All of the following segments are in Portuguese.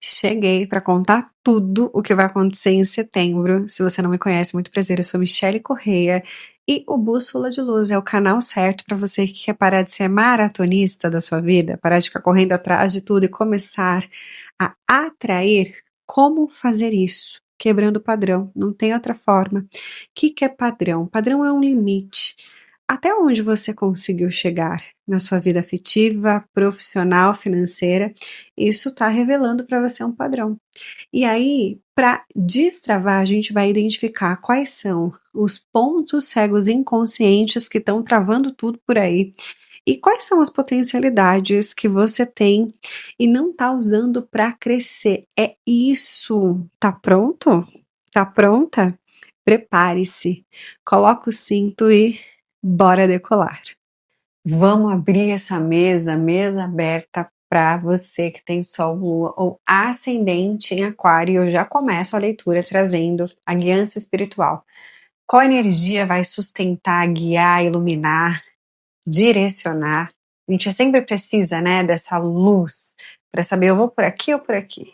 Cheguei para contar tudo o que vai acontecer em setembro. Se você não me conhece, muito prazer, eu sou Michele Correia e o Bússola de Luz é o canal certo para você que quer parar de ser maratonista da sua vida, parar de ficar correndo atrás de tudo e começar a atrair. Como fazer isso? Quebrando o padrão, não tem outra forma. O que é padrão? Padrão é um limite. Até onde você conseguiu chegar na sua vida afetiva, profissional, financeira, isso está revelando para você um padrão. E aí, para destravar, a gente vai identificar quais são os pontos cegos inconscientes que estão travando tudo por aí e quais são as potencialidades que você tem e não está usando para crescer. É isso. Tá pronto? Tá pronta? Prepare-se, coloca o cinto e bora decolar. Vamos abrir essa mesa aberta para você que tem Sol, Lua ou Ascendente em Aquário. Eu já começo a leitura trazendo a guiança espiritual. Qual energia vai sustentar, guiar, iluminar, direcionar? A gente sempre precisa, né, dessa luz para saber eu vou por aqui ou por aqui.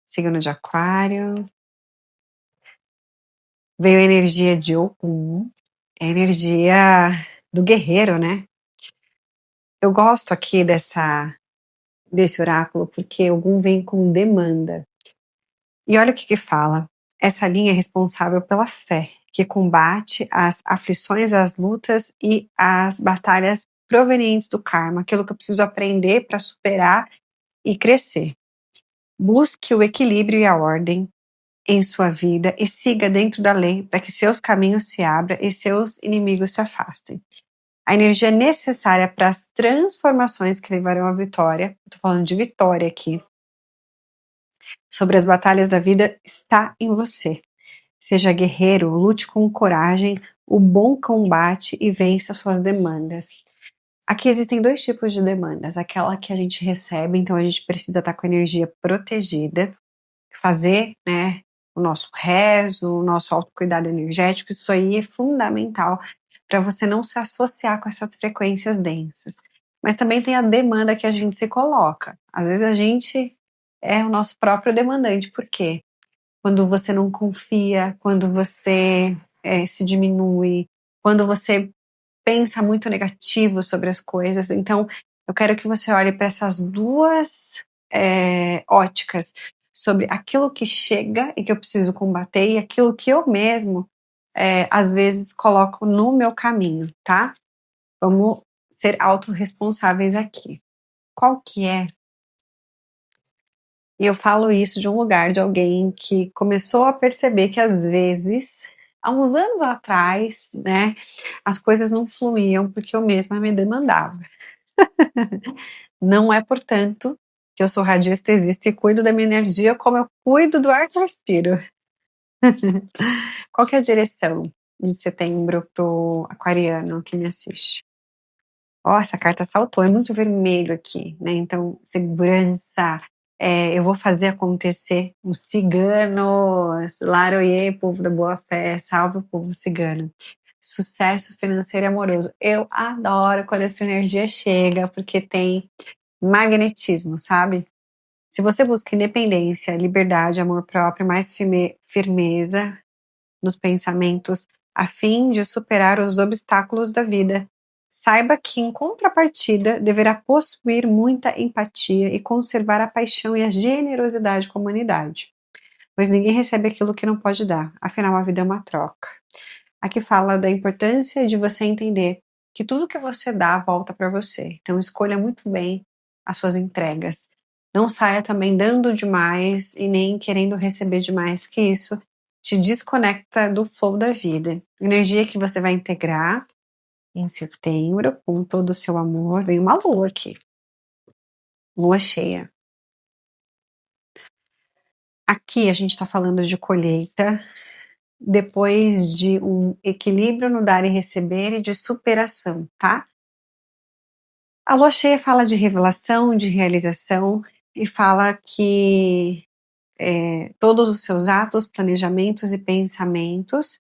Signo de Aquário. Veio a energia de Ogum, a energia do guerreiro, né? Eu gosto aqui desse oráculo porque Ogum vem com demanda. E olha o que fala. Essa linha é responsável pela fé, que combate as aflições, as lutas e as batalhas provenientes do karma, aquilo que eu preciso aprender para superar e crescer. Busque o equilíbrio e a ordem em sua vida e siga dentro da lei para que seus caminhos se abram e seus inimigos se afastem. A energia necessária para as transformações que levarão à vitória, estou falando de vitória aqui, sobre as batalhas da vida está em você. Seja guerreiro, lute com coragem, o bom combate e vença suas demandas. Aqui existem dois tipos de demandas, aquela que a gente recebe, então a gente precisa estar com a energia protegida, fazer, né, o nosso rezo, o nosso autocuidado energético, isso aí é fundamental para você não se associar com essas frequências densas. Mas também tem a demanda que a gente se coloca. Às vezes a gente é o nosso próprio demandante, por quê? Quando você não confia, quando você se diminui, quando você pensa muito negativo sobre as coisas. Então, eu quero que você olhe para essas duas óticas, sobre aquilo que chega e que eu preciso combater e aquilo que eu mesmo, às vezes, coloco no meu caminho, tá? Vamos ser autorresponsáveis aqui. Qual que é? E eu falo isso de um lugar de alguém que começou a perceber que às vezes, há uns anos atrás, né, as coisas não fluíam porque eu mesma me demandava. Não é, portanto, que eu sou radiestesista e cuido da minha energia como eu cuido do ar que eu respiro. Qual que é a direção em setembro pro aquariano que me assiste? Ó, essa carta saltou, é muito vermelho aqui, né? Então, segurança, eu vou fazer acontecer. Os ciganos, Laroie, povo da boa fé, salve o povo cigano. Sucesso financeiro e amoroso. Eu adoro quando essa energia chega, porque tem magnetismo, sabe? Se você busca independência, liberdade, amor próprio, mais firmeza nos pensamentos, a fim de superar os obstáculos da vida, saiba que, em contrapartida, deverá possuir muita empatia e conservar a paixão e a generosidade com a humanidade, pois ninguém recebe aquilo que não pode dar, afinal a vida é uma troca. Aqui fala da importância de você entender que tudo que você dá volta para você, então escolha muito bem as suas entregas. Não saia também dando demais e nem querendo receber demais, que isso te desconecta do flow da vida. Energia que você vai integrar em setembro, com todo o seu amor. Vem uma lua aqui. Lua cheia. Aqui a gente está falando de colheita, depois de um equilíbrio no dar e receber e de superação, tá? A lua cheia fala de revelação, de realização e fala que todos os seus atos, planejamentos e pensamentos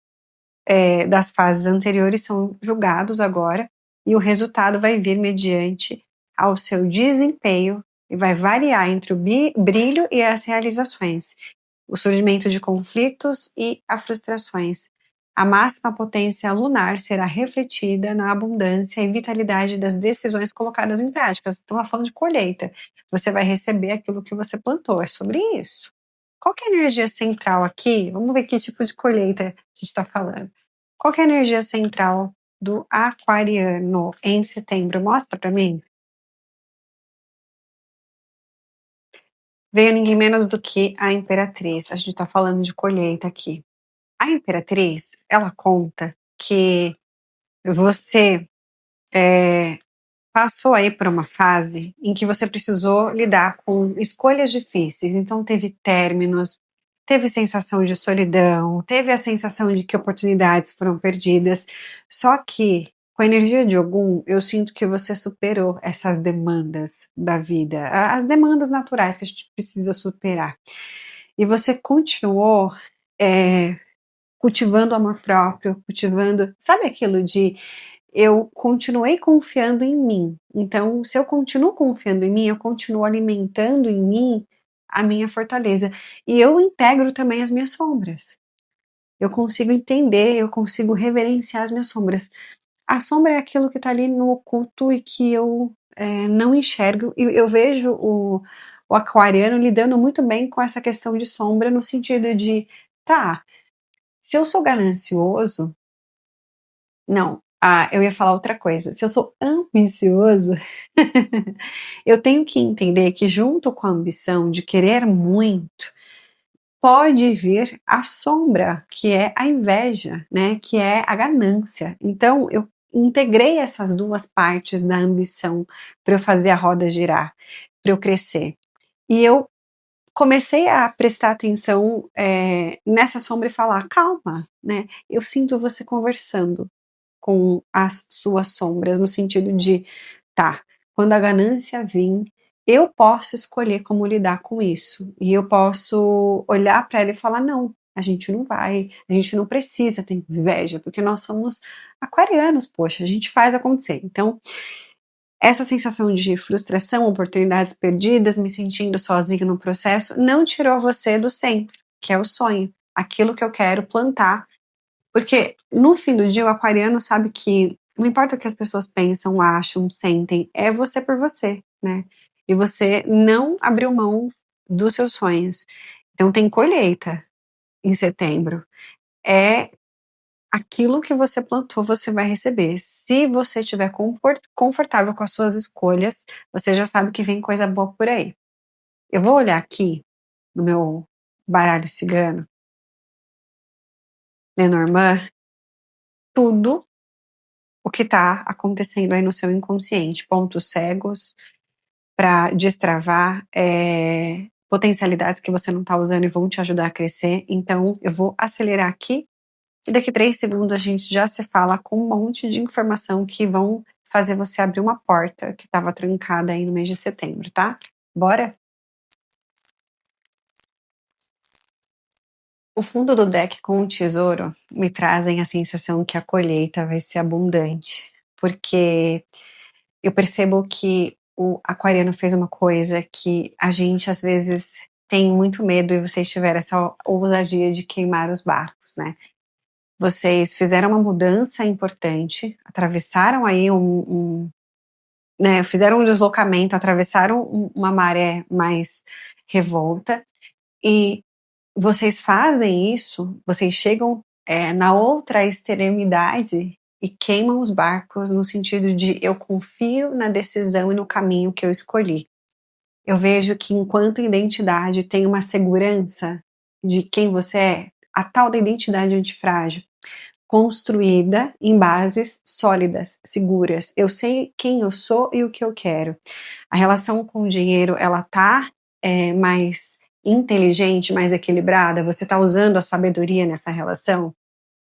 das fases anteriores são julgados agora e o resultado vai vir mediante ao seu desempenho e vai variar entre o brilho e as realizações, o surgimento de conflitos e as frustrações. A máxima potência lunar será refletida na abundância e vitalidade das decisões colocadas em prática. Estamos falando de colheita. Você vai receber aquilo que você plantou. É sobre isso. Qual que é a energia central aqui? Vamos ver que tipo de colheita a gente está falando. Qual que é a energia central do aquariano em setembro? Mostra para mim. Veio ninguém menos do que a Imperatriz. A gente está falando de colheita aqui. A Imperatriz, ela conta que você passou aí por uma fase em que você precisou lidar com escolhas difíceis, então teve términos, teve sensação de solidão, teve a sensação de que oportunidades foram perdidas, só que com a energia de Ogum, eu sinto que você superou essas demandas da vida, as demandas naturais que a gente precisa superar. E você continuou cultivando amor próprio, cultivando, sabe aquilo de eu continuei confiando em mim. Então, se eu continuo confiando em mim, eu continuo alimentando em mim a minha fortaleza. E eu integro também as minhas sombras. Eu consigo entender, eu consigo reverenciar as minhas sombras. A sombra é aquilo que está ali no oculto e que eu não enxergo. E eu vejo o aquariano lidando muito bem com essa questão de sombra, no sentido de, tá, se eu sou ganancioso, não, eu ia falar outra coisa. Se eu sou ambicioso, eu tenho que entender que junto com a ambição de querer muito, pode vir a sombra, que é a inveja, né? Que é a ganância. Então, eu integrei essas duas partes da ambição para eu fazer a roda girar, para eu crescer. E eu comecei a prestar atenção nessa sombra e falar: calma, né? Eu sinto você conversando com as suas sombras, no sentido de, tá, quando a ganância vir, eu posso escolher como lidar com isso. E eu posso olhar para ela e falar: não, a gente não vai, a gente não precisa ter inveja, porque nós somos aquarianos, poxa, a gente faz acontecer. Então, essa sensação de frustração, oportunidades perdidas, me sentindo sozinho no processo, não tirou você do centro, que é o sonho, aquilo que eu quero plantar, porque no fim do dia o aquariano sabe que não importa o que as pessoas pensam, acham, sentem, é você por você, né? E você não abriu mão dos seus sonhos. Então tem colheita em setembro. É aquilo que você plantou, você vai receber. Se você estiver confortável com as suas escolhas, você já sabe que vem coisa boa por aí. Eu vou olhar aqui no meu baralho cigano, Lenormand, tudo o que está acontecendo aí no seu inconsciente, pontos cegos para destravar potencialidades que você não está usando e vão te ajudar a crescer. Então, eu vou acelerar aqui e daqui 3 segundos a gente já se fala com um monte de informação que vão fazer você abrir uma porta que estava trancada aí no mês de setembro, tá? Bora? O fundo do deck com o tesouro me trazem a sensação que a colheita vai ser abundante, porque eu percebo que o aquariano fez uma coisa que a gente às vezes tem muito medo, e vocês tiveram essa ousadia de queimar os barcos, né? Vocês fizeram uma mudança importante, atravessaram aí né, fizeram um deslocamento, atravessaram uma maré mais revolta, e vocês fazem isso, vocês chegam na outra extremidade e queimam os barcos no sentido de eu confio na decisão e no caminho que eu escolhi. Eu vejo que enquanto identidade tem uma segurança de quem você é, a tal da identidade antifrágil, construída em bases sólidas, seguras. Eu sei quem eu sou e o que eu quero. A relação com o dinheiro, ela tá mais inteligente, mais equilibrada? Você está usando a sabedoria nessa relação?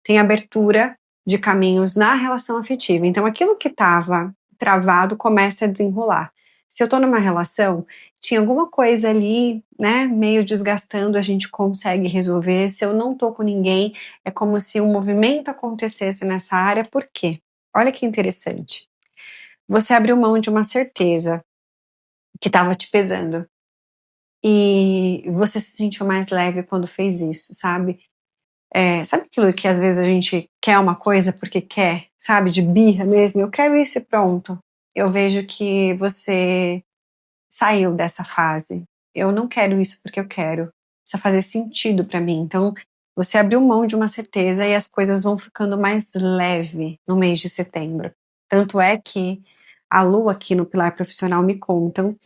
Tem abertura de caminhos na relação afetiva. Então, aquilo que estava travado começa a desenrolar. Se eu estou numa relação, tinha alguma coisa ali, né, meio desgastando, a gente consegue resolver. Se eu não estou com ninguém, é como se um movimento acontecesse nessa área. Por quê? Olha que interessante. Você abriu mão de uma certeza que estava te pesando. E você se sentiu mais leve quando fez isso, sabe? Sabe aquilo que às vezes a gente quer uma coisa porque quer, sabe? De birra mesmo, eu quero isso e pronto. Eu vejo que você saiu dessa fase. Eu não quero isso porque eu quero. Precisa fazer sentido pra mim. Então, você abriu mão de uma certeza e as coisas vão ficando mais leve no mês de setembro. Tanto é que a lua aqui no pilar profissional me contam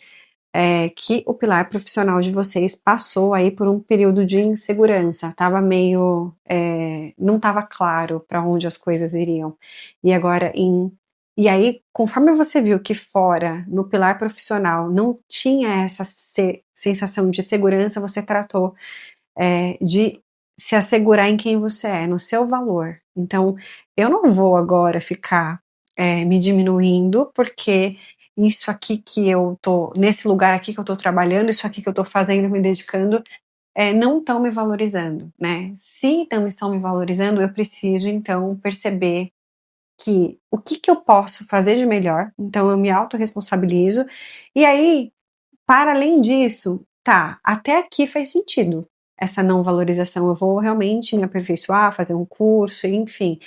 que o pilar profissional de vocês passou aí por um período de insegurança, estava meio, não estava claro para onde as coisas iriam. E agora e aí, conforme você viu que fora, no pilar profissional, não tinha essa sensação de segurança, você tratou de se assegurar em quem você é, no seu valor. Então, eu não vou agora ficar me diminuindo, porque isso aqui que eu tô, nesse lugar aqui que eu tô trabalhando, isso aqui que eu tô fazendo, me dedicando, não estão me valorizando, né? Se não estão me valorizando, eu preciso, então, perceber que o que que eu posso fazer de melhor, então eu me autorresponsabilizo, e aí para além disso, tá, até aqui faz sentido essa não valorização, eu vou realmente me aperfeiçoar, fazer um curso, enfim,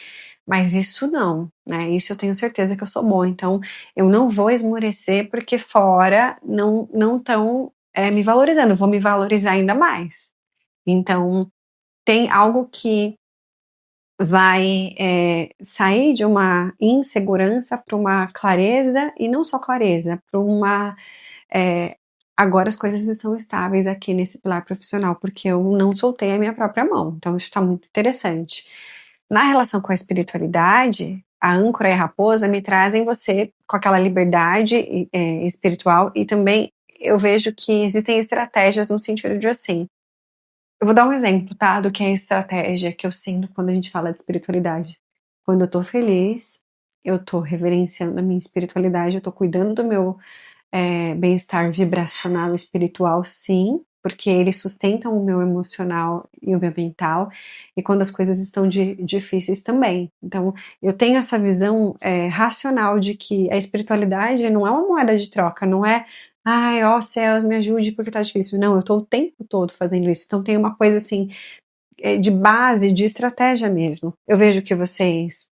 mas isso não, né, isso eu tenho certeza que eu sou boa, então eu não vou esmorecer porque fora não estão me valorizando, eu vou me valorizar ainda mais. Então, tem algo que vai sair de uma insegurança para uma clareza, e não só clareza, para uma é, agora as coisas estão estáveis aqui nesse pilar profissional, porque eu não soltei a minha própria mão, então isso está muito interessante. Na relação com a espiritualidade, a âncora e a raposa me trazem você com aquela liberdade espiritual, e também eu vejo que existem estratégias no sentido de assim, eu vou dar um exemplo, tá, do que é a estratégia que eu sinto quando a gente fala de espiritualidade. Quando eu tô feliz, eu tô reverenciando a minha espiritualidade, eu tô cuidando do meu bem-estar vibracional e espiritual, sim, porque eles sustentam o meu emocional e o meu mental, e quando as coisas estão difíceis também. Então, eu tenho essa visão racional de que a espiritualidade não é uma moeda de troca, não é, ai, ó céus, me ajude porque tá difícil. Não, eu tô o tempo todo fazendo isso. Então, tem uma coisa assim, de base, de estratégia mesmo. Eu vejo que vocês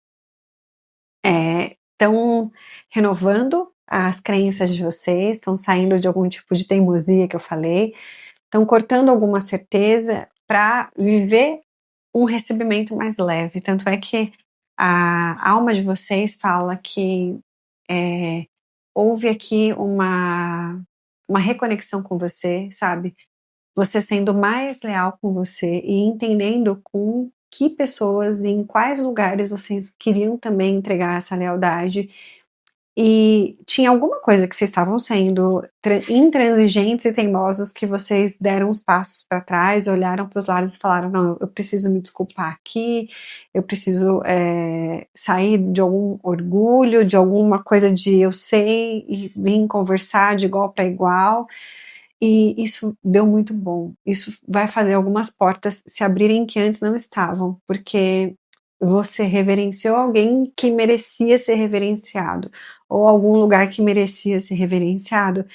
estão renovando as crenças de vocês, estão saindo de algum tipo de teimosia que eu falei, estão cortando alguma certeza para viver um recebimento mais leve. Tanto é que a alma de vocês fala que houve aqui uma reconexão com você, sabe? Você sendo mais leal com você e entendendo com que pessoas e em quais lugares vocês queriam também entregar essa lealdade, e tinha alguma coisa que vocês estavam sendo intransigentes e teimosos, que vocês deram uns passos para trás, olharam para os lados e falaram: não, eu preciso me desculpar aqui, eu preciso sair de algum orgulho, de alguma coisa de eu sei, e vim conversar de igual para igual. E isso deu muito bom. Isso vai fazer algumas portas se abrirem que antes não estavam, porque você reverenciou alguém que merecia ser reverenciado, ou algum lugar que merecia ser reverenciado.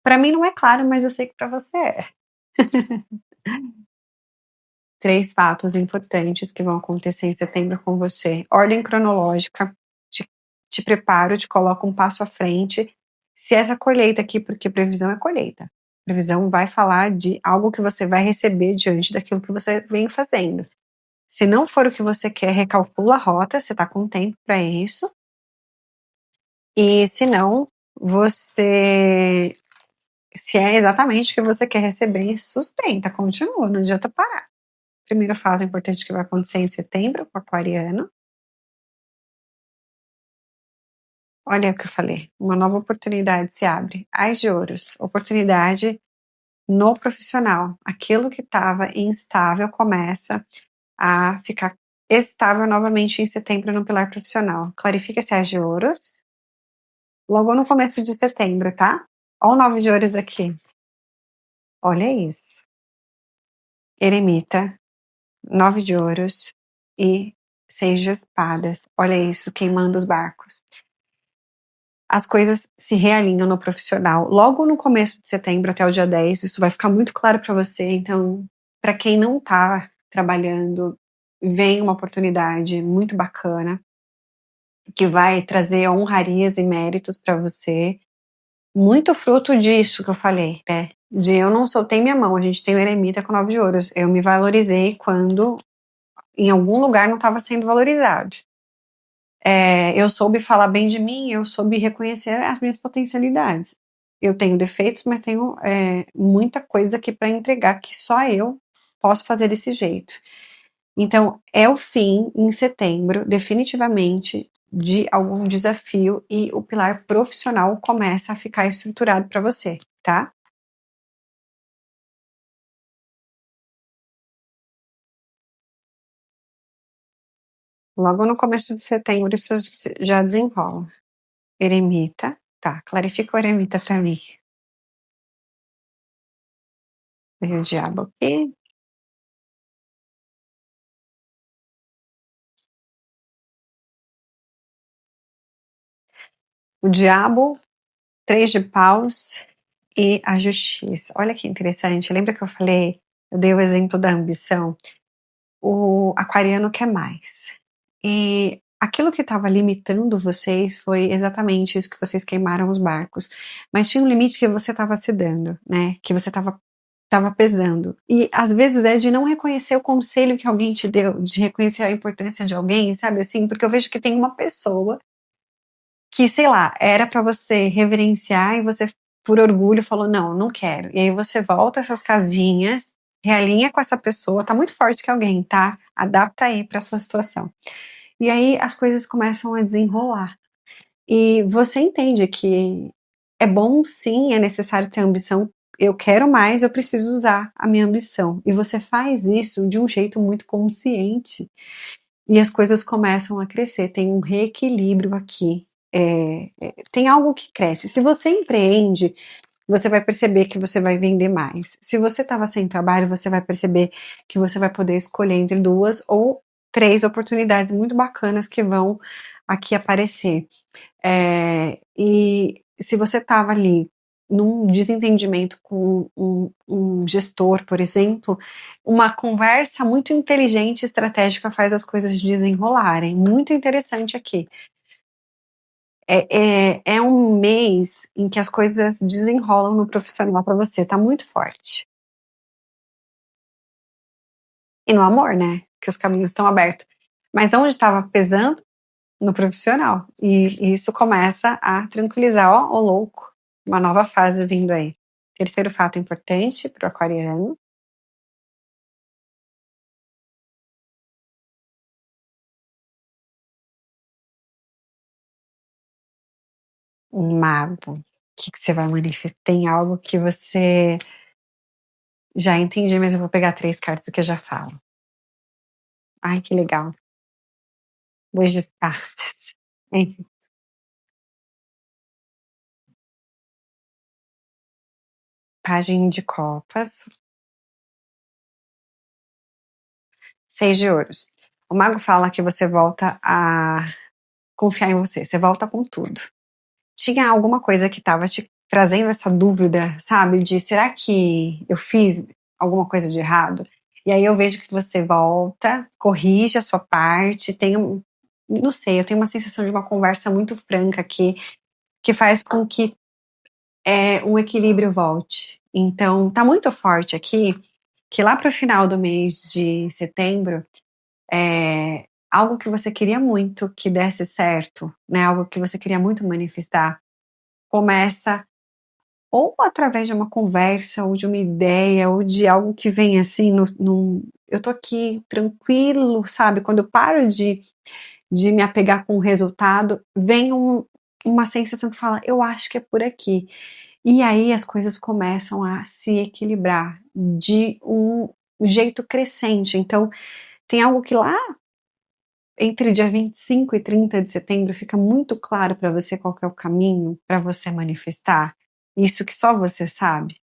Para mim não é claro, mas eu sei que para você é. 3 fatos importantes que vão acontecer em setembro com você. Ordem cronológica, te preparo, te coloco um passo à frente. Se essa colheita aqui, porque previsão é colheita. Previsão vai falar de algo que você vai receber diante daquilo que você vem fazendo. Se não for o que você quer, recalcula a rota, você está com tempo para isso. E se não, se é exatamente o que você quer receber, sustenta, continua, não adianta parar. Primeira fase importante que vai acontecer em setembro, com o aquariano. Olha o que eu falei, uma nova oportunidade se abre. Ás de ouros, oportunidade no profissional. Aquilo que estava instável começa a ficar estável novamente em setembro no pilar profissional. Clarifica esse ás de ouros. Logo no começo de setembro, tá? Olha o 9 de ouros aqui. Olha isso. Eremita, 9 de ouros e 6 de espadas. Olha isso, queimando os barcos. as coisas se realinham no profissional. Logo no começo de setembro até o dia 10, isso vai ficar muito claro para você, então, para quem não tá trabalhando, vem uma oportunidade muito bacana, que vai trazer honrarias e méritos para você, muito fruto disso que eu falei, né, de eu não soltei minha mão, a gente tem o eremita com 9 de ouros, eu me valorizei quando em algum lugar não estava sendo valorizado. Eu soube falar bem de mim, eu soube reconhecer as minhas potencialidades. Eu tenho defeitos, mas tenho muita coisa aqui para entregar que só eu posso fazer desse jeito. Então, é o fim, em setembro, definitivamente, de algum desafio e o pilar profissional começa a ficar estruturado para você, tá? Logo no começo de setembro, isso já desenrola. Eremita, tá, clarifica o eremita para mim. Veio o diabo aqui. O diabo, 3 de paus e a justiça. Olha que interessante, lembra que eu falei, eu dei o exemplo da ambição? O aquariano quer mais. E aquilo que estava limitando vocês foi exatamente isso, que vocês queimaram os barcos. Mas tinha um limite que você estava se dando, né? Que você estava pesando. E às vezes é de não reconhecer o conselho que alguém te deu, de reconhecer a importância de alguém, sabe assim? Porque eu vejo que tem uma pessoa que, sei lá, era pra você reverenciar e você, por orgulho, falou: "Não, não quero". E aí você volta essas casinhas, realinha com essa pessoa, tá muito forte que alguém, tá? Adapta aí pra sua situação. E aí as coisas começam a desenrolar. E você entende que é bom sim, é necessário ter ambição. Eu quero mais, eu preciso usar a minha ambição. E você faz isso de um jeito muito consciente. E as coisas começam a crescer, tem um reequilíbrio aqui. Tem algo que cresce. Se você empreende, você vai perceber que você vai vender mais. Se você estava sem trabalho, você vai perceber que você vai poder escolher entre 2 ou 3 oportunidades muito bacanas que vão aqui aparecer. E se você estava ali num desentendimento com um gestor, por exemplo, uma conversa muito inteligente e estratégica faz as coisas desenrolarem. Muito interessante aqui. É um mês em que as coisas desenrolam no profissional para você, tá muito forte. E no amor, né, que os caminhos estão abertos. Mas onde estava pesando? No profissional. E isso começa a tranquilizar. Ó, ô louco, uma nova fase vindo aí. Terceiro fato importante para o aquariano. Um mago. O que, que você vai manifestar? Tem algo que você já entendi, mas eu vou pegar 3 cartas que eu já falo. Ai, que legal. 2 de espadas. Enfim, Pagem de copas. 6 de ouros. O mago fala que você volta a confiar em você. Você volta com tudo. Tinha alguma coisa que estava te trazendo essa dúvida, sabe, de será que eu fiz alguma coisa de errado? E aí eu vejo que você volta, corrige a sua parte, tem não sei, eu tenho uma sensação de uma conversa muito franca aqui, que faz com que o equilíbrio volte. Então, tá muito forte aqui, que lá para o final do mês de setembro, algo que você queria muito que desse certo, né, algo que você queria muito manifestar, começa ou através de uma conversa, ou de uma ideia, ou de algo que vem assim eu tô aqui tranquilo, sabe, quando eu paro de me apegar com o resultado, vem uma sensação que fala: "Eu acho que é por aqui". E aí as coisas começam a se equilibrar de um jeito crescente, então tem algo que lá entre dia 25 e 30 de setembro fica muito claro para você qual que é o caminho para você manifestar, isso que só você sabe.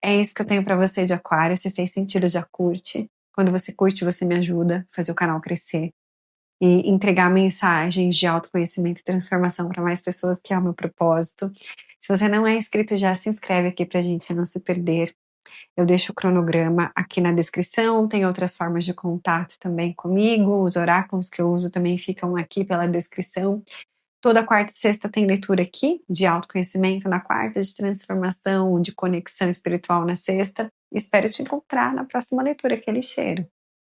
É isso que eu tenho pra você de aquário, se fez sentido já curte, quando você curte você me ajuda a fazer o canal crescer. e entregar mensagens de autoconhecimento e transformação para mais pessoas, que é o meu propósito. Se você não é inscrito, já se inscreve aqui para a gente não se perder. Eu deixo o cronograma aqui na descrição, tem outras formas de contato também comigo, os oráculos que eu uso também ficam aqui pela descrição. Toda quarta e sexta tem leitura aqui, de autoconhecimento na quarta, de transformação, de conexão espiritual na sexta. Espero te encontrar na próxima leitura. Aquele cheiro.